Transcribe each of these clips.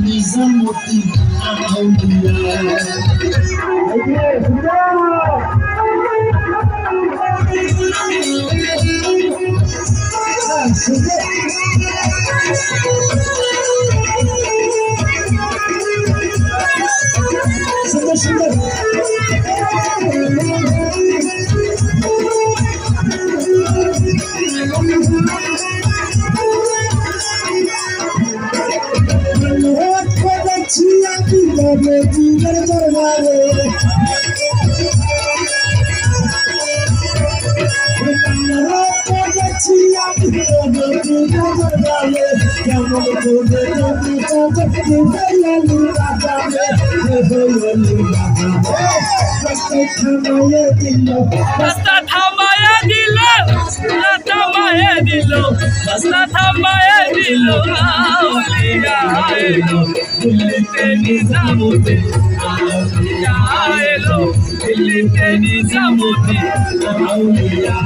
নিজামতি আউলিয়া সুন্দর সুন্দর जीवन दरबारे রাস্তা থামায়ে দিল রাস্তা থামায়ে দিল আউলিয়া এলো দিল্লিতে নিজামুদ্দিন আউলিয়া এলো দিল্লিতে নিজামুদ্দিন আউলিয়া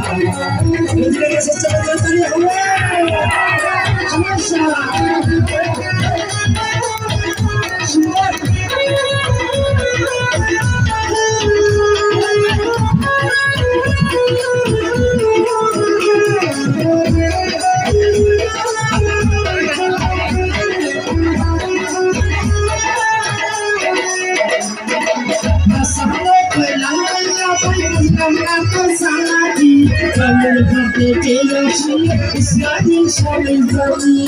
Ismail Shamil Zami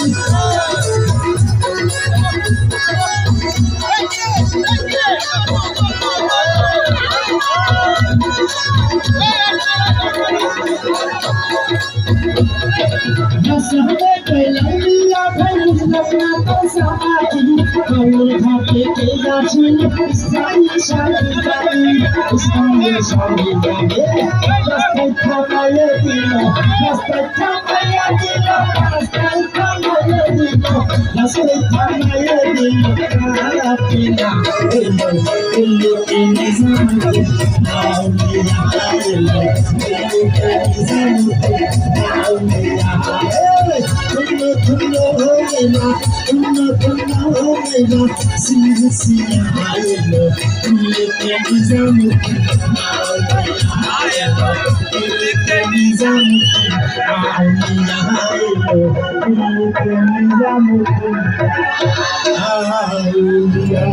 Nasabne pelamiya bhai lapna to samati kaul bhate ke gachin Ismail Shamil Zami Ismail Shamil Zami Rasta thamaye dilo Rasta thamaye dilo Rasta thamaye dilo Rasta thamaye dilo Karapina dilo Dilo ke nizamuddin Auliya dilo Dilo ke nizamuddin Auliya Tunno tunno ho gaya Tunno tunno ho gaya Sir siya dilo Dilo ke nizamuddin Auliya दिल्लीते Nizamuddin आउलिया दिल्लीते Nizamuddin आउलिया